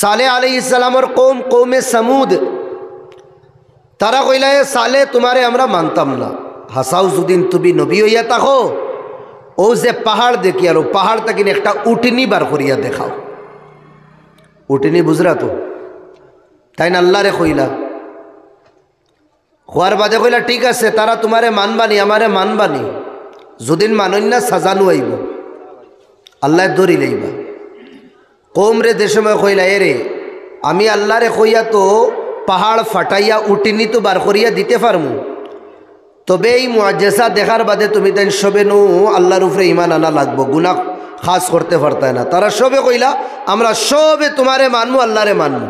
साले अलैहिस्सलामर कौम कौमे समूद तारा कइला ए साले तुम्हारे हमरा मानताम ना हासाउ जुदिन तुबी नबी हइया ताको ओ जे पहाड़ देखी और पहाड़ तक एक उठनी बार करिया देखाओ उठनी बुझरा तो ताई अल्लाह रे कइला खोয়ার বাদে কইলা ঠিক আছে তারা তোমারে মানবানি আমারে মানবানি যদিন মানন না সাজানো আইব আল্লাহ ধরি লইবা কওম রে দেশময় কইলা এরে আমি আল্লাহ রে কইয়া তো পাহাড় ফাটাইয়া উঠিনি তো বার করিয়া দিতে পারমু তবে এই মুআজ্জিজা দেখার বাদে তুমি তাই সবে নো আল্লাহর উপরে ঈমান আনা লাগবো গুনাহ খাস করতে পারতায় না তারা সবে কইলা আমরা সবে তোমারে মানমু আল্লাহরে মানমু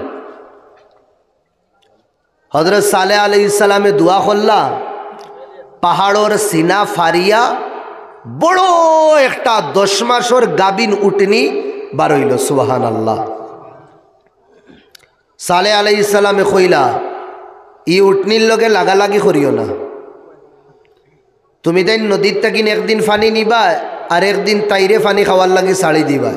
हजरत साले अलैहिस्सलाम दुआ करला पहाड़ोर सीना फारिया बड़ो एक 10 मासर गाबिन उठनी बार हইল सुबहान अल्लाह साले अलैहिस्सलाम कइला ই উটনির লগে লাগালাগি করিও না তুমি তাই নদীর তাকিন একদিন পানি নিবা আর একদিন তাইরে পানি খাওয়ার লাগি ছাড়ি দিবা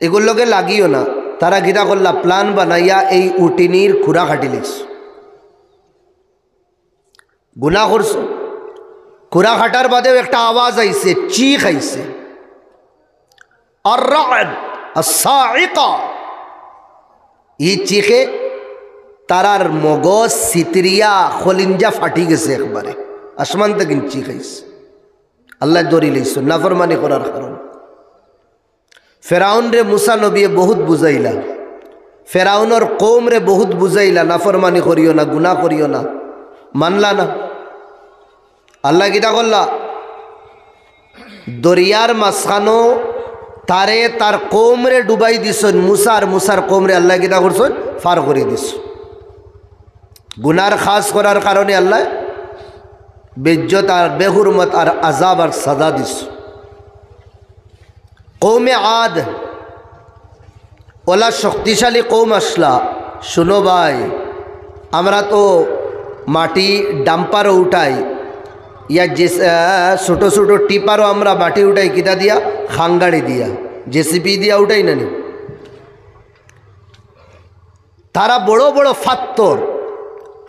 এগুলোর লগে লাগিও না तारा गिरा करला प्लान बनाइया এই উটিনির খুরা কাটি লিস গুনাহ করছ খুরা কাটার বাদে একটা আওয়াজ আইছে চিখ আইছে আর-রা'দ আস-সা'iকা এই চিখে তারার মগজ সিতরিয়া খলিঞ্জা ফাটি গেছে একবারে আসমান থেকে চিখ আইছে আল্লাহ দরি লইছে নাফরমানি করার কারণে ফেরাউন রে मूसा नबी बहुत बुझाइला ফেরাউনর কওম রে बहुत बुझाइला नाफरमानी करियो ना गुनाह करियो ना मानला ना अल्लाह किता करला दरियार मासखानो तारे तार कौम रे डुबाई दिसन मूसा और मूसार कौम रे अल्लाह किता करछन पार करे दिस गुनार खास करार कारणे अल्लाह बेइज्जत और बेहुरमत और अजाब और सजा दिस कौमे आद ओला शक्तिशाली कौम आसला शुनो भाई আমরা তো মাটি ডাম্পারও উঠাই या जिस छोटो छोटो टिपारो আমরা মাটি উঠাই কিটা দিয়া খাঙ্গাড়ি দিয়া জেসিপি দিয়া উঠাই না নি তারা বড় বড় পাথর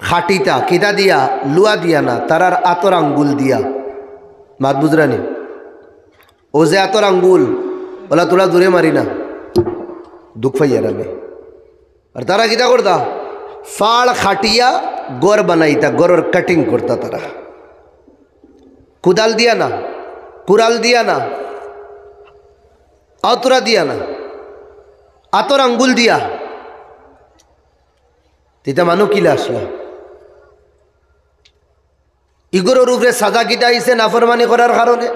খাটিতা কিটা দিয়া লুয়া দিয়া না তারার আতর আঙ্গুল দিয়া মাত বুঝরানি ও যে আতর আঙ্গুল বলা তোরা দূরে মারি না দুঃখ পাইয়া রামে আর তারা কিটা করতা ফাড় খাটিয়া গড় বানাইতা গড়ের কাটিং করতা তারা कुदाल दिया ना कुराल दिया ना आतुरा दिया ना आतोर आंगुल दिया तिता मानो किला आसला इगोर रूपे साजा किता इसे नाफरमानी करार कारणे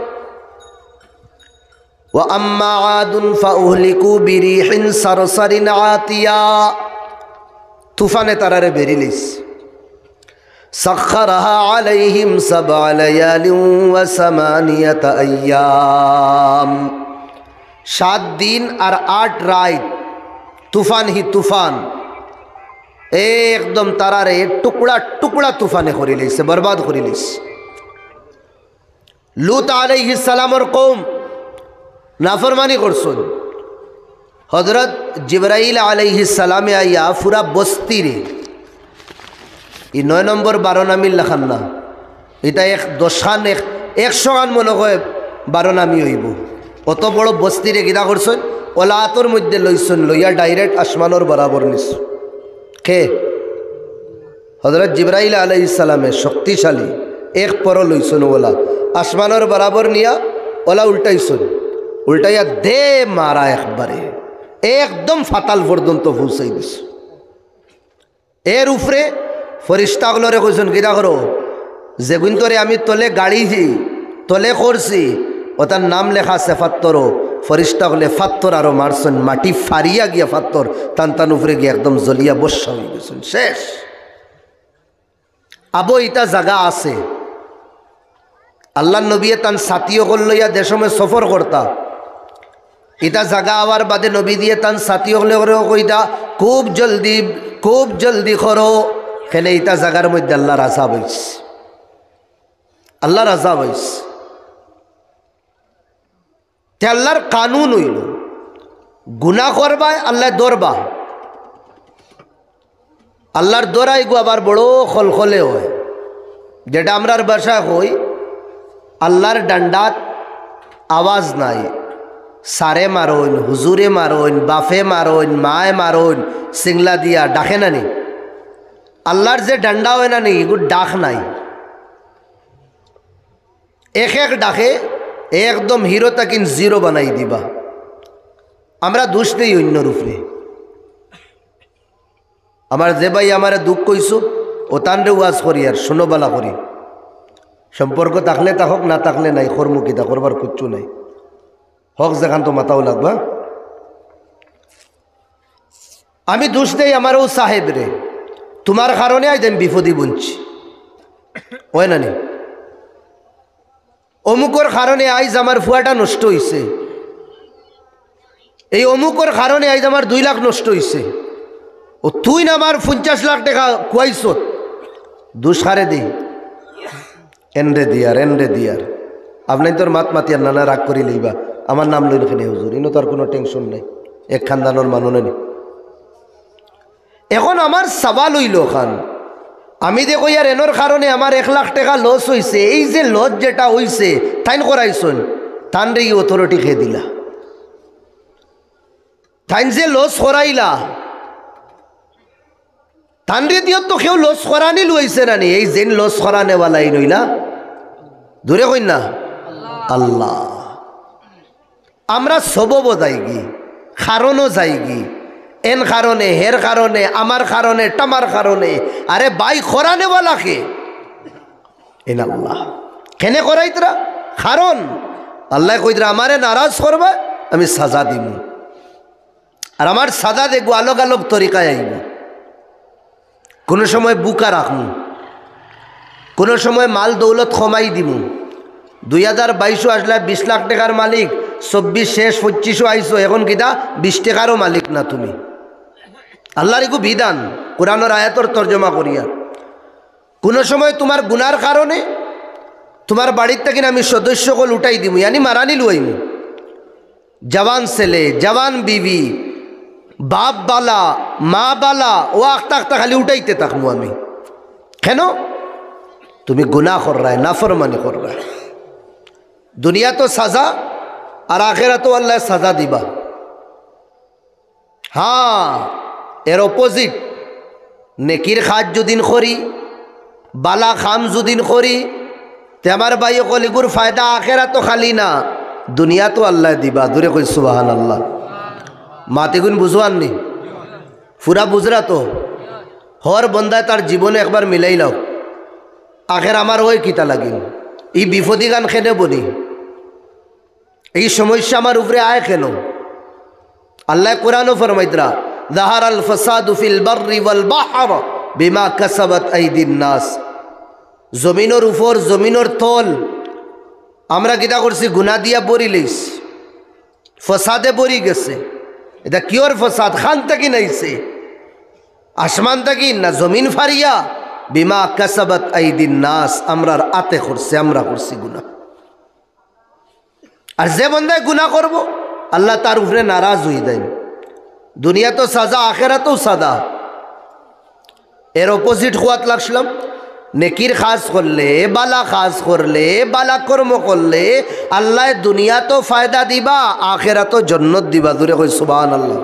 वा अम्मा आदुन फाउहलिकू बिरिहिन सरसरिन आतिया तूफाने तारारे बेरिलिस सख्खरहा अलैहिम सबअ लयालिन व समानियत अय्याम 7 दिन और 8 रात तूफान ही तूफान एकदम तारारे टुकड़ा टुकड़ा तूफाने करि लैसे बर्बाद करि लैसे लूत अलैहिस सलामर कौम नाफरमानी करछन हजरत जिब्राइल अलैहिस सलामे आइया पूरा बस्ती रे ये 9 नम्बर 12 नामी लेखान ना इटा एक 10 खान 100 खान मन कय 12 नामी हईब अत बड़ बस्ती रे किता करछन ओला आतोर मध्य लइछन लइया डायरेक्ट आसमानर बराबर निस के हजरत जिब्राइल अलैहिस सलामे शक्तिशाली एक पर लइछन ओला आसमानर बराबर निया ओला उल्टाइछन उल्टाइया दे मारा एकबारे एकदम फाताल पर्यन्त पहुँचाई दिस एर उपरे फरिश्तागुलोरे कइसन किता करो जेगुन तोरे आमी तले गाड़ी दी तले करছি ওটার नाम लेखा আছে ফাত্তরও फरिश्तागुले फात्तर आरो मारसन माटी फारिया गया फात्तर तान तान उपरे गया एकदम जलिया बर्षा হয়ে গেছেন শেষ আবো ইটা জায়গা আছে আল্লাহর নবী তান সাথীও লইয়া দেশমে সফর করতা ইটা জায়গা আওয়ার বাদে নবী দিয়ে তান সাথীও কইতা খুব জলদি করো খেলে ইটা জায়গার মধ্যে আল্লাহর আযাব হইছে আল্লাহর আযাব হইছে তে আল্লাহর কানুন হইল গুনাহ করবায় আল্লাহ দৌড়বা, আল্লাহর দৌড়াই গো আবার বড় খলখলে হয়, যেটা আমরার বাসায় হই আল্লাহর ডান্ডাত আওয়াজ নাই, সারে মারইন, হুজুরে মারইন, বাফে মারইন, মায়ে মারইন, সিংলা দিয়া ডাকে না নি। আল্লাহর যে ডান্ডা হয় না নি এগুলো ডাক নাই, এক এক ডাকে একদম হিরো তাকিন জিরো বানাই দিবা। আমরা দোষ নেই অন্যর উপরে। আমার যে ভাই আমার দুঃখ কইছো ও তানরে ওয়াজ করি আর শোনো বালা করি, সম্পর্ক থাকলে থাকক, না থাকলে নাই, কর্মকিতা করবার কিচ্ছু নাই, হক যেখান তো মাথাও লাগবা। আমি দোষ নেই আমার ও সাহেব রে, তোমার কারণে আজ আমি বিপদে বুনছি, হয় না নি? অমুকর কারণে আজ আমার ফুয়াটা নষ্ট হয়েছে, এই অমুকর কারণে আজ আমার 2 লাখ নষ্ট হয়েছে, ও তুই না আমার 50 লাখ টাকা খুয়াইছ, দুসারে দি এনরে দিয়ার এনরে দিয়ার। আপনি তোর মাত মাতিয়ার নানা রাগ করি লইবা, আমার নাম লইল খেলে হুজুর, ইনো তার কোনো টেনশন নাই, এক খানদানোর মানুষ নেই। এখন আমার সওয়াল হইল খান, আমি দেখো ইয়ার এনোর কারণে আমার 1 লাখ টাকা লস হয়েছে, এই যে লস যেটা হয়েছে তাইন করাইছন, তান রে ই অথরিটি খেয়ে দিলা, তাইন যে লস করাইলা তান রে দিও তো কেউ লস করানি লইছে না নি, এই যেন লস করানেওয়ালাই নইলা দূরে কই না আল্লাহ। আমরা সবব যাইগি, কারণও যাইগি, এন কারণে, হের কারণে, আমার কারণে, টামার কারণে। আরে বাই করানেওয়ালাকে এন আল্লাহ কেনে করাইতরা, কারণ আল্লাহ কইতরা আমারে নারাজ করবা আমি সাজা দিব, আর আমার সাজা দেখবো আলোক আলোক তরিকায় আইব। কোনো সময় বুকা রাখমু, কোনো সময় মাল দৌলত কমাই দিমু। 2022 আসলে 20 লাখ টাকার মালিক, 24 শেষ 25 আইসো, এখন কিতা 20 টাকারও মালিক না তুমি। আল্লাহর এগু বিধান, কোরআনের আয়াতর তর্জমা করিয়া। কোনো সময় তোমার গুনার কারণে তোমার বাড়ির থেকে আমি সদস্যকল উঠাই দিমু, ইয়ানি মারানি লুয়াইমু। জওয়ান ছেলে, জওয়ান বিবি, বাপ বালা, মা বালা, ও আখতা আখতা খালি উঠাইতে থাকবো আমি। কেন? তুমি গুনাহ কর রায়, নাফরমানি কর রায়। দুনিয়া তো সাজা আর আখেরা তো আল্লাহ সাজা দিবা। হ্যাঁ, এর অপোজিট নেকির কাজ যদিন করি, বালা খাম যদিন করি, তে আমার ভাই কলিগুর ফায়দা আখেরা তো খালি না, দুনিয়া তো আল্লাহ দিবা। দূরে কই সুবহানাল্লাহ। মাতিগুন বুঝওয়াননি, পুরা বুঝরা তো হর বন্দায় তার জীবনে একবার মিলাই লাও, আখের আমার ওই কিতা লাগিল, এই বিপদি গান খেনে বলি, এই সমস্যা আমার উপরে আয় কেন? আল্লাহ কোরআনও ফরমাইতরা যাহারাল ফাসাদু ফিল বাররি ওয়াল বাহর বিমা কাসাবাত আইদিন নাস। জমিনের উপর, জমিনের তল আমরা কিতা করছি, গুনাহ দিয়া বরি লইছি, ফসাদে বরি গেছে। এটা কিওর ফসাদ? খান থাকি নাইছে, আসমান থাকি না জমিন ফারিয়া, বিমা কাসাবাত আইদিন নাস, আমরার আতে করছে, আমরা করছি গুনাহ। আর যে বন্দায় গুনাহ করব আল্লাহ তার উপরে নারাজ হয়ে দেন। দুনিয়া তো সাজা, আখেরাতেও সাজা। এর অপোজিট হওয়াত লাগছিলাম, নেকির কাজ করলে, বালা কাজ করলে, বালা কর্ম করলে আল্লাহ দুনিয়া তো ফায়দা দিবা, আখেরাতো জান্নাত দিবা। দূরে কই সুবহানাল্লাহ।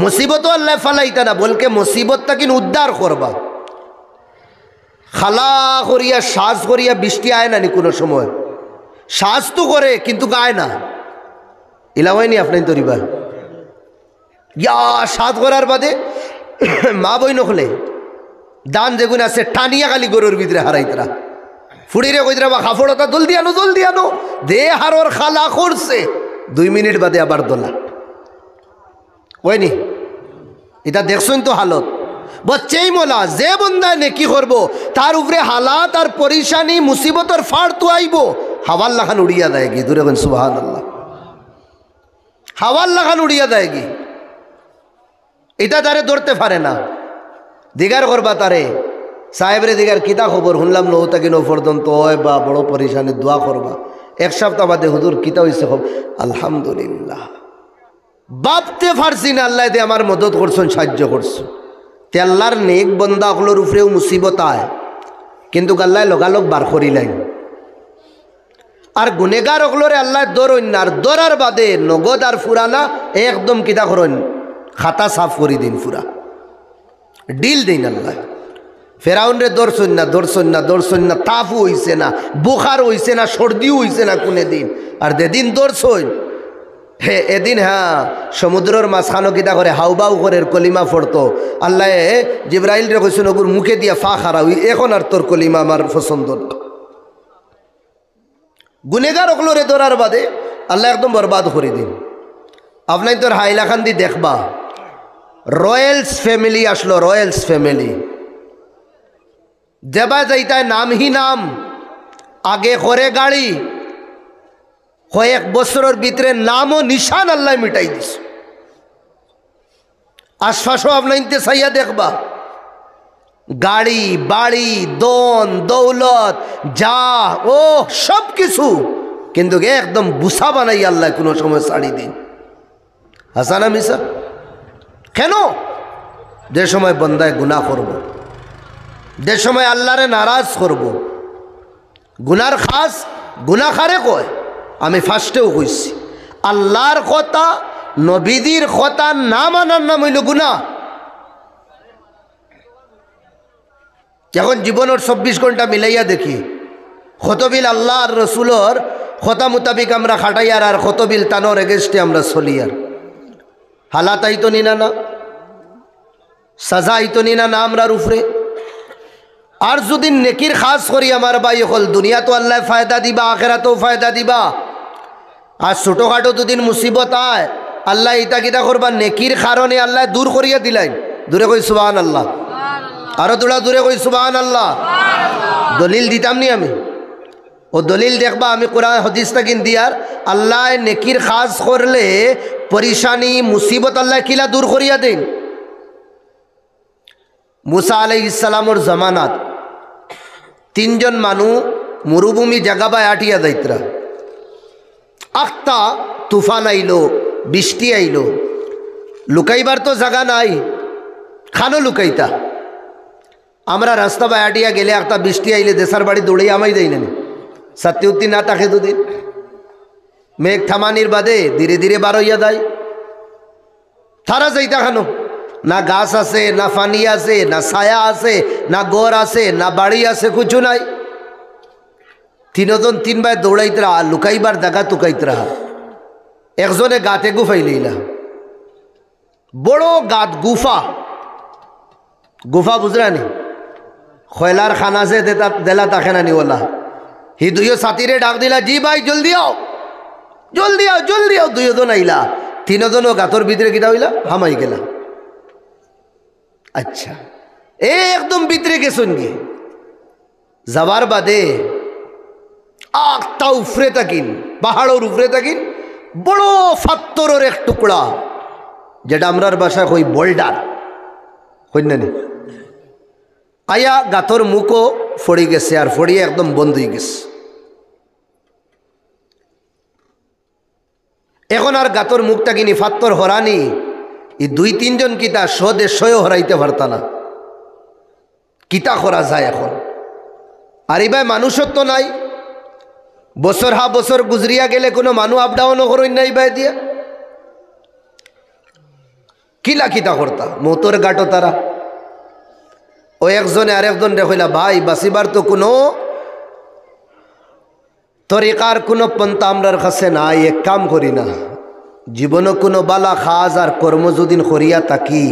মুসিবতও আল্লাহ ফালাইতা না, বলকে মুসিবতটা কিন উদ্ধার করবা। খালা করিয়া সাজ করিয়া বৃষ্টি আয় না নি কোনো সময়, সাজ তো করে কিন্তু গায় না, ইলা হয়নি আপনি তরিবা ইয়া সাজ করার বাদে মা বই নখলে দান যেগুন আছে টানিয়া খালি গরুর ভিতরে হারাইতরা, ফুড়িরে কইতরা বা কাপড়টা জলদি আনো দে, হারোর খালা করছে 2 মিনিট বাদে আবার দোলা ওইনি। এটা দেখছেন তো হালত। বচ্চেই মোলা যে বন্দায় নেকি করব তার উপরে হালাত আর পরিশানি মুসিবতর ফাড় তো আইব, হাওয়ার লাখান উড়িয়া দেয়গি। দূরে বলেন সুবহানাল্লাহ। হাওয়ার লাখান উড়িয়া দেয়গি, এটা তারে ধরতে পারে না। দিগার করবা তারে, সাহেবরে দিগার কিতা খবর শুনলাম নৌতা কিনো পর্যন্ত হয় বা বড় পরিশানি দোয়া করবা। 1 সপ্তাহ বাদে হুজুর কিতা হয়েছে খবর, আলহামদুলিল্লাহ ভাবতে পারছি না আল্লাহ দে আমার মদত করছেন, সাহায্য করছেন। তে আল্লাহর নেক বন্দা হলোর উপরেও মুসিবত আয়, কিন্তু আল্লাহ লগালগ বার করিলেন। আর গুনেগার হলরে আল্লাহ দৌড়ন, আর দৌড়ার বাদে নগদ আর ফুরানা একদম কিতা করেন, খাতা সাফ করি দিন, ফুরা ডিল দিন আল্লাহ। ফেরাউন রে দর্শন না, দর্শন না, দর্শন না, তাফও হইছে না, বুখার হইছে না, সর্দিও হইছে না কোনে দিন। আর যেদিন দর্শন হে এদিন, হ্যাঁ, সমুদ্রের মাঝখানো কিতা করে হাউবাউ করে কলিমা পড়তো। আল্লাহ জিবরাইল রে কইছেন ওগুর মুখে দিয়া ফা খারাপ, এখন আর তোর কলিমা আমার পছন্দ না। গুনেগার ওগুলোরে ধরার বাদে আল্লাহ একদম বরবাদ করে দিন। আপনার তোর হাইলাকান্দি দেখবা রয়্যালস ফ্যামিলি আসলো, রয়্যালস ফ্যামিলি দেবা যাইতায় নামহি নাম, আগে করে গাড়ি, কয়েক বছরের ভিতরে নামও নিশান আল্লাহ মিটাই দিস। আশপাশও আপনার চাইয়া দেখবা গাড়ি বাড়ি দন দৌলত যা ও সব কিছু, কিন্তু একদম বুসা বানাই আল্লাহ কোনো সময় ছাড়ি দিন। হাসানা মিসা কেন? যে সময় বন্দায় গুনাহ করব, যে সময় আল্লাহরে নারাজ করব। গুনার খাস গুনাখারে কয়, আমি ফার্স্টেও কইছি আল্লাহর কথা নবীদের কথা না মানার নাম হইল গুনাহ। এখন জীবনের 24 ঘন্টা মিলাইয়া দেখি, কতবিল আল্লাহ আর রসুলর কথা মোতাবিক আমরা খাটাইয়ার, আর কতবিল তানোর এগেস্টে আমরা চলিয়ার। হালাত আইতো নিনা না, সাজা আইতো নিনা না আমরার উপরে। আর যদি নেকির খাস করি আমার ভাই হল, দুনিয়া তো আল্লাহ ফায়দা দিবা, আখেরাতেও ফায়দা দিবা। আর ছোটোখাটো দুদিন মুসিবত আয়, আল্লাহ ইতা কিতা করবা, নেকির কারণে আল্লাহ দূর করিয়া দিলেন। দূরে কই সুবহান আল্লাহ, আরো তোলা দূরে কই সুবহান আল্লাহ। দলিল দিতাম নি আমি, ও দলিল দেখবা আমি কোরআন হাদিস তাকিন দিয়ার। আল্লাহ নেকির খাস করলে পরিশানি মুসিবত আল্লাহ কিলা দূর করিয়া দেন। মুসা আলাইহিস সালামর জামানাত 3 জন মানু মরুভূমি জায়গা বাই আটিয়া যাইতরা। আখতা তুফান আইলো, বৃষ্টি আইলো, লুকাইবার তো জায়গা নাই, খানো লুকাইতা। আমরা রাস্তা বাই আটিয়া গেলে একটা বৃষ্টি আইলে দেশার বাড়ি দৌড়াই আমাই দেয় না, সত্যি না থাকে দুদিন। মেঘ থামানির বাদে ধীরে ধীরে বার হইয়া দেয়। তারা যাইতা খানো, না গাছ আছে, না পানি আছে, না ছায়া আছে, না গড় আছে, না বাড়ি আছে, কিছু নাই। 3 জন 3 ভাই দৌড়াইতরা, লুকাইবার জায়গা তুকাইতরা। একজনে গাতে গুফাই লইলা, বড় গাত গুফা, গুফা বুঝরানি খয়লার খানা যে দেলা তাকে না নিওলা। হি 2 সাথীরে ডাক দিলা, জি ভাই জলদি আও, জলদি আও, জলদি আও। 2 জন আইলা, 3 জনও গাতর ভিতরে কিনা হইলা, হামাই গেলা। আচ্ছা, একদম ভিতরে গেছুন গে যাবার বাদে আখটা উফরে থাকিন, পাহাড়ের উপরে থাকিন বড় ফাত্তরের এক টুকরা, যেটা আমরার বাসায় কই বোল্ডার, হইন না নি। আয়া গাতর মুখও ফড়ি গেছে, আর ফড়িয়ে একদম বন্ধ হয়ে গেছে। এখন আর গাতর মুখটা কিনি ফাত্তর হরানি, এই 2-3 জন কিতা স্বদেশও হরাইতে পারতা না। কিতা করা যায় এখন? আর এই ভাই মানুষত্ব নাই, বছর হা বছর গুজরিয়া গেলে কোনো মানুষ আপ ডাউনও করেন নাই ভাই দিয়া। কিলা কিতা করতা মতর গাটো তারা। ও একজনে আরেকজন দেখইলা, ভাই বাঁচিবার তো কোনো তরিকার কোনো পন্থা আমরার কাছে নাই, এক কাম করি না, জীবনও কোনো বালা খাজ আর কর্ম যদিন করিয়া থাকি,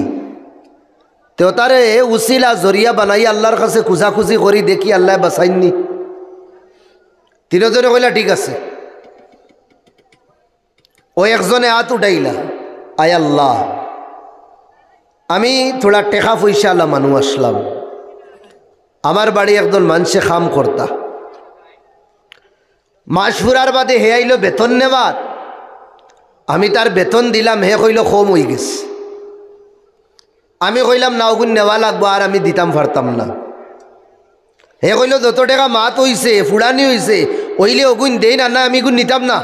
তো তারে উসিলা জরিয়া বানাই আল্লাহর কাছে খুঁজাখুঁজি করি, দেখি আল্লাহ বাঁচাইননি। 3 জনে কইলা ঠিক আছে। ও একজনে হাত উঠাইলা, আয় আল্লাহ, আমি থোড়া টেকা পয়সা আল্লাহ মানুষ আসলাম, আমার বাড়ি একজন মানুষে খাম করতা, মাস ফুরার বাদে হে আইলো বেতন নেবার, আমি তার বেতন দিলাম, হে কইল কম হয়ে গেছে। আমি কইলাম না, ওগুন নেওয়া লাগবো, আর আমি দিতাম পারতাম না। হে কইল যত টাকা মাত হইছে, ফুড়ানি হইছে, ওইলে ওগুন দেই না, না আমি গুণ নিতাম না।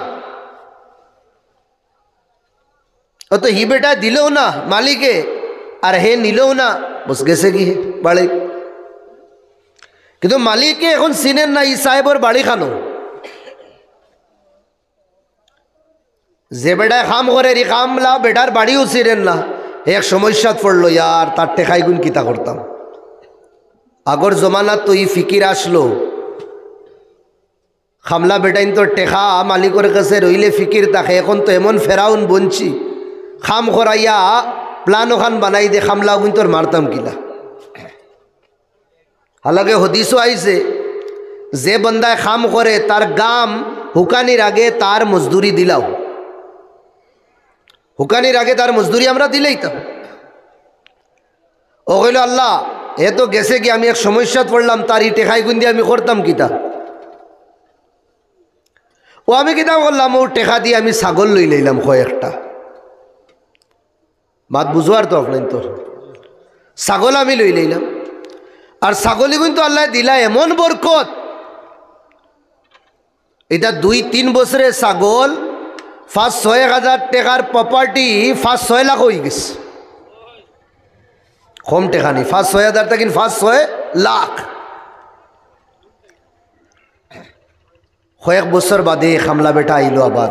ও তো হি বেটা দিলেও না মালিকে, আর হে নিলেও না, বস গেছে কি বাড়ি। কিন্তু মালিকে এখন চিনেন না ই সাহেবর বাড়ি খানো। যে বেটায় খাম করে রি খামলা বেটার বাড়িও চিনেন না, এক সমস্যাত পড়লো, ইয়ার তার টেকাই গুণ কিতা করতাম। আগর জমানাত তো ই ফিকির আসলো, খামলা বেটাইন তো টেকা মালিকের কাছে রইলে ফিকির থাকে। এখন তো এমন ফেরাউন বঞ্চি, খাম করাইয়া প্লান ওখান বানাই দে, খামলা গুণ তোর মারতাম কিলা। হালাকে হদিসও আইছে, যে বন্দায় খাম করে তার গাম হুকানির আগে তার মজদুরি দিলাও, হুকানির আগে তার মজদুরি আমরা দিলেই তো। ও কইল আল্লাহ এ তো গেছে কি, আমি এক সমস্যাত পড়লাম, তার ই টেকাই গুণ দিয়ে আমি করতাম কিতা। ও আমি কিতা করলাম, ও টেকা দিয়ে আমি ছাগল লই লইলাম কয়েকটা। মাত বুঝোয়ার তো আপনার তোর ছাগল আমি লই লইলাম, আর ছাগলি কিন্তু আল্লাহ দিলা এমন বরকত, এটা 2-3 বছরের ছাগল 5-6 হাজার টাকার প্রপার্টি 5-6 লাখ হয়ে গেছে। কম টাকা নেই, 5-6 হাজার টাকা 5-6 লাখ। কয়েক বছর বাদে খামলা বেটা আইলো, আবার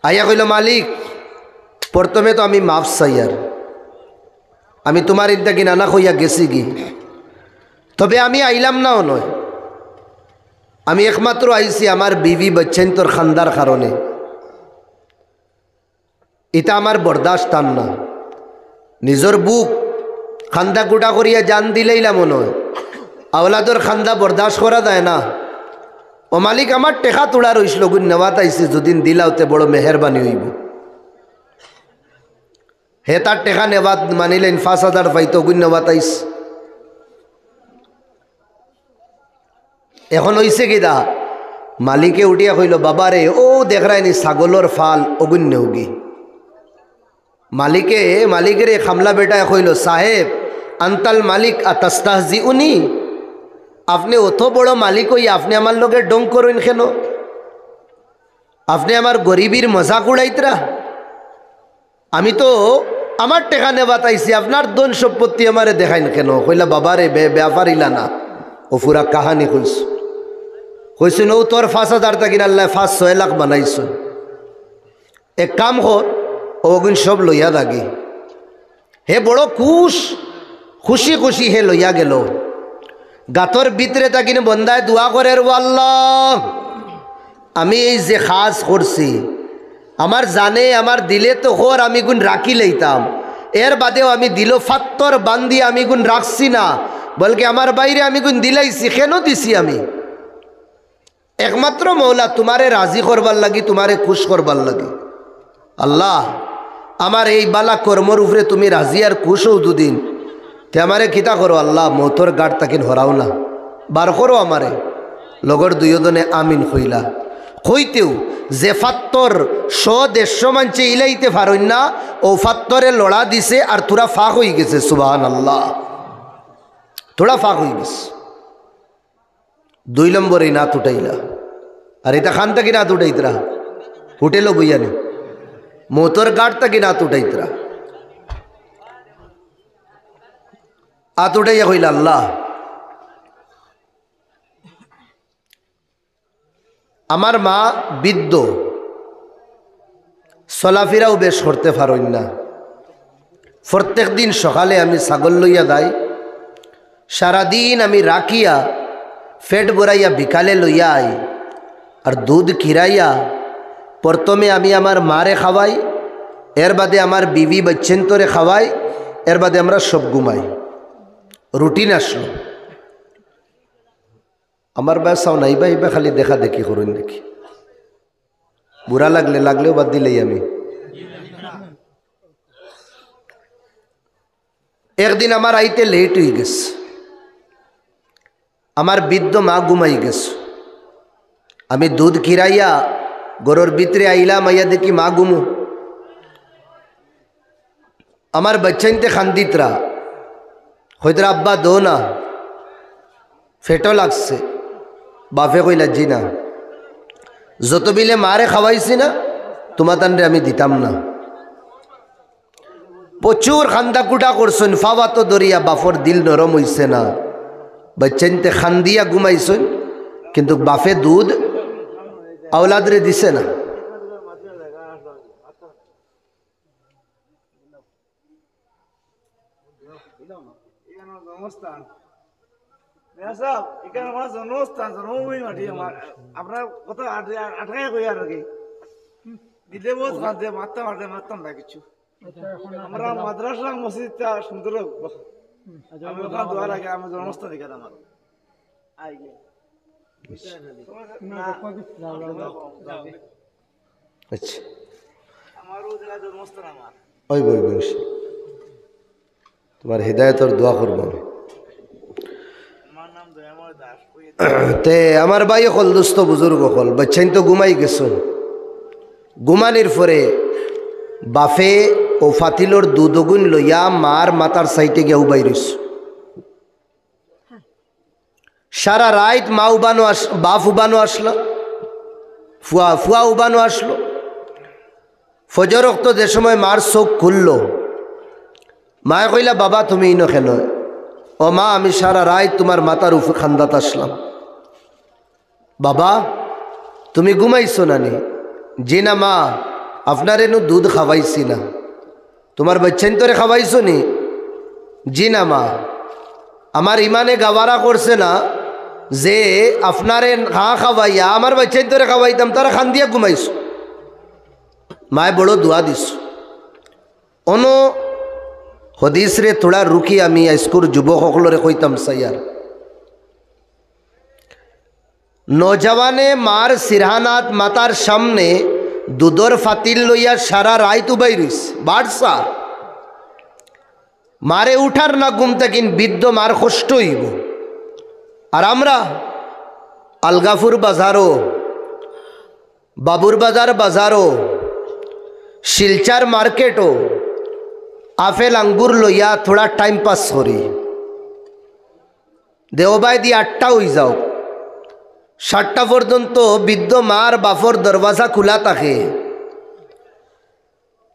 আইয়া কইল মালিক প্রথমে তো আমি মাফ চাই, আর আমি তোমার ইন্দা কি নানা কইয়া গেছি কি, তবে আমি আইলাম নাও নয়, আমি একমাত্র আইছি আমার বিবি বাচ্চাইন তোর খান্দার কারণে। এটা আমার বরদাস্ত টান না, নিজের বুক খান্দা গুটা করিয়া জান দিলেইলাম নয়, আওলাদর খান্দা বরদাস্ত করা যায় না। ও মালিক আমার টেকা তোড়া রইছিল, গুণ নেওয়াত আইসি, যদিন দিলাওতে বড় মেহরবানি হইব। হে তার টেকা নেওয়াত মানিলেন 5,000 পাইতো, গুণ নেওয়াত আইস। এখন হইছে কিদা, মালিকে উঠিয়া কইল বাবা রে, ও দেখ রায়নি ছাগলর ফাল অগুণ নেওগি। মালিকের খামলা বেটা কইল সাহেব আন্তাল মালিক আতাস্তাহজি উনি, আপনি অত বড় মালিক হই আপনি আমার লোকের ডং করেন কেন? আপনি আমার গরিবীর মজাক উড়াইতরা। আমি তো আমার টেকা নেবা তাইছি, আপনার ধন সম্পত্তি আমারে দেখাইন কেন? কইলা বাবারে ব্যাপারিলা না, ও পুরা কাহানি কইছেন ও তোর 5,000 টাকা আল্লাহ 5-6 লাখ বানাইছ। এক কাম কর, ওগুন সব লইয়া দাগি। হে বড় খুশি খুশি হে লইয়া গেল। গাতর ভিতরে তাকিনে বন্দায় দোয়া করে, আল্লাহ আমি এই যে খাস করছি, আমার জানে আমার দিলে তো হর আমি গুণ রাখি লইতাম, এর বাদেও আমি দিল ফাত্তর বান্ধি আমি গুণ রাখছি না, বলকে আমার বাইরে আমি গুণ দিলাইছি। কেন দিছি আমি? একমাত্র মৌলা তোমারে রাজি করবার লাগি, তোমারে খুশ করবার লাগি। আল্লাহ আমার এই বালা কর্মর উপরে তুমি রাজি আর খুশ হও দুদিন, তে আমারে কিতা করো আল্লাহ, মৌতর গাড় তাকিন হরাও না, বার করো আমারে। লগর দুইজনে আমিন হইলা। হইতেও যে ফাত্তর 100-150 মানছে ইলাইতে পারইন না, ও ফাত্তরে লড়া দিছে আর তোরা ফাঁক হয়ে গেছে। সুবহানাল্লাহ, তোরা ফাঁক হয়ে গেছে। 2 নম্বরে নাত উঠাইলা, আর এটা খান তাকি নাত উঠাইতরা, হোটেলও বইয়ানি মোতর গাড় তাকি নাত উঠাইতরা। আত উঠাইয়া কইলা আল্লাহ আমার মা বৃদ্ধ, চলাফেরাও বেশ করতে পারইন না। প্রত্যেক দিন সকালে আমি ছাগল লইয়া যাই, সারাদিন আমি রাখিয়া ফেট ভরাইয়া বিকালে লইয়া আই, আর দুধ খিরাইয়া প্রথমে আমি আমার মারে খাওয়াই, এর বাদে আমার বিবি বাচ্চেন্তরে খাওয়াই, এর বাদে আমরা সব ঘুমাই। রুটিন আসলো। আমার বাসাও নাই বা এবার খালি দেখা দেখি করুন, দেখি বুড়া লাগলেও বাদ দিলেই আমি। একদিন আমার আইতে লেট হয়ে গেছে, আমার বৃদ্ধ মা ঘুমাই গেছে। আমি দুধ খিরাইয়া গরুর ভিতরে আইলাম, আইয়া দেখি মা ঘুমু। আমার বাচ্চাইতে খান্দিতরা হয়তরা আব্বা দো না, ফেটো লাগছে। বাপে কইলা জি না, যত বিলে মারে খাওয়াইছি না তোমার তানরে আমি দিতাম না। প্রচুর খান্দাকুটা করছেন, ফাওয়া তো দরিয়া, বাফর দিল নরম হইছে না। বাচ্চাইনতে খান্দিয়া ঘুমাইছেন, কিন্তু বাফে দুধ আওলাদরে দিছে না। আপনার কথা আটকায় কই আর কি দিলে বহুত মারতাম না কিছু। আমরা মাদ্রাসা মসজিদটা সুন্দর আমি ওখানে দোয়া লাগে, আমার জন্মস্থান এখানে আমার আচ্ছা আমারও জায়গা জন্মস্থান আমার ওই বই বই তোমার হৃদায়তর দোয়া করবো আমি। আমার নাম দয়াময় দাস। তে আমার ভাই হল দুস্থ বুজুর্গ হল, বাচ্চাইন তো ঘুমাই গেছেন। ঘুমানির পরে বাফে ও ফাতিলর দুদগুণ লইয়া মার মাতার সাইটে গিয়া উবাই রইস। সারা রাত মা উবানো বাফ উবানো আসলো, ফুয়া উবানো আসলো। ফজর রক্ত যে সময় মার চোখ খুলল, মায়ে কইলা বাবা তুমি ইনো কেন? ও মা আমি সারা রাত তোমার মাতার উপর খান্দাত আসলাম। বাবা তুমি ঘুমাইছো নানি? জি না মা, আপনার এনু দুধ খাওয়াইছি না। তোমার বাচ্চাইন তোরে খাওয়াইছো নি? জি না মা, আমার ইমানে গাওয়ারা করছে না যে আপনারে খাওয়াইয়া আমার বাচ্চাইন তোরে খাওয়াইতাম, তারা খান দিয়া ঘুমাইছো। মায় বড় দোয়া দিস। অনো হদিস রে থোড়া রুকি আমি স্কুল যুবক সকলরে কইতাম সাইয়ার, নজওয়ানে মার সিরহানাত মাতার সামনে দুধর ফাতিল লইয়া সারা রাত উবাই রইস বাড়সা। মারে উঠার না ঘুম থাকিন বৃদ্ধ মার কষ্ট হইব। আর আমরা আলগাফুর বাজারও, বাবুর বাজার বাজারও, শিলচার মার্কেটও আপেল আঙ্গুর লইয়া থোড়া টাইম পাস করি। দেওবাই দিয়ে 8টা হয়ে যাও, 7টা পর্যন্ত বৃদ্ধ মার বাফর দরওয়াজা খোলা থাকে।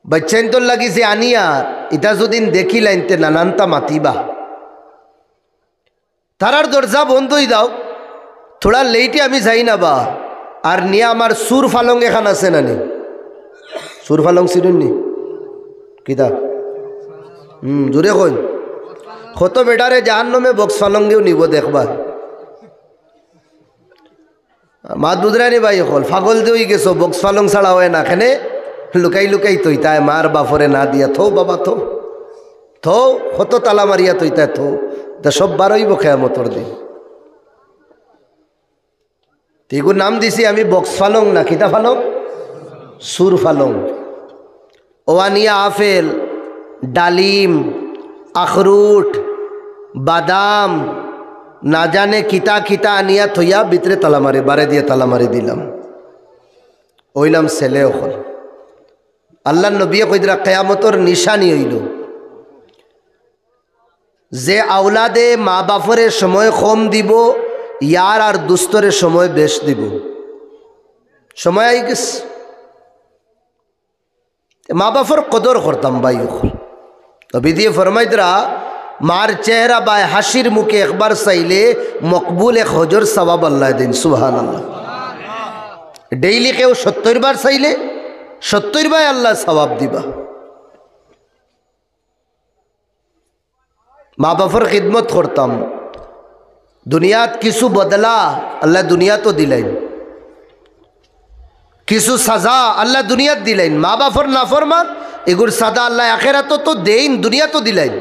বাচ্চাইন তোর লাগিছে আনিয়ার ইটা যদিন দেখিলাইনতে নানানটা মাতিবা, তারার দরজা বন্ধ হয়ে দাও। থোড়া লেটে আমি যাই না বা, আর নিয়ে আমার সুর ফালং এখান আছে নানি? সুর ফালং চিনুননি কিতা? জোরে কই কত বেটারে জাহান্নামে বক্স ফালঙ্গেও নিব দেখবা। মা দুধরানি ভাই হল ফাগল দিয়ে গেছো, বক্স ফালং ছাড়া হয় না, খেনে লুকাই লুকাই তৈতায় মার বাফরে না দিয়া থো বাবা থো থো, কত তালা মারিয়া তৈতায় থো, তা সব বারইব খেয়ামতর দিন। এগুর নাম দিছি আমি বক্স ফালং না, কিতা ফালং? সুর ফালং। ওয়ানিয়া আপেল, ডালিম, আখরুট, বাদাম, না জানে কিতা কিতা আনিয়া থইয়া ভিতরে তালামারি বারে দিয়ে তালামারি দিলাম। ওইলাম ছেলে ওখল। আল্লাহ নবী কইদরা কেয়ামতর নিশানি হইল যে আওলাদে মা বাপরে সময় কম দিব, ইয়ার আর দুস্তরে সময় বেশ দিব। সময় আই গেছে, মা বাপর কদর করতাম ভাই ওখল। নবী দিয়ে ফরমাইদরা মার চেহারা বায় হাসির মুখে একবার চাইলে মকবুল 1 হজর সওয়াব আল্লাহ দিন। সুবহানাল্লাহ। ডেইলি কেউ 70 বার চাইলে 70 বার আল্লাহ সওয়াব দিবা। মা বাপর খিদমত করতাম। দুনিয়াত কিছু বদলা আল্লাহ দুনিয়া তো দিলেন, কিছু সাজা আল্লাহ দুনিয়াত দিলেন। মা বাপর নাফরমান এগুর সাদা আল্লাহ আখেরাত তো দেইন, দুনিয়া তো দিলেন।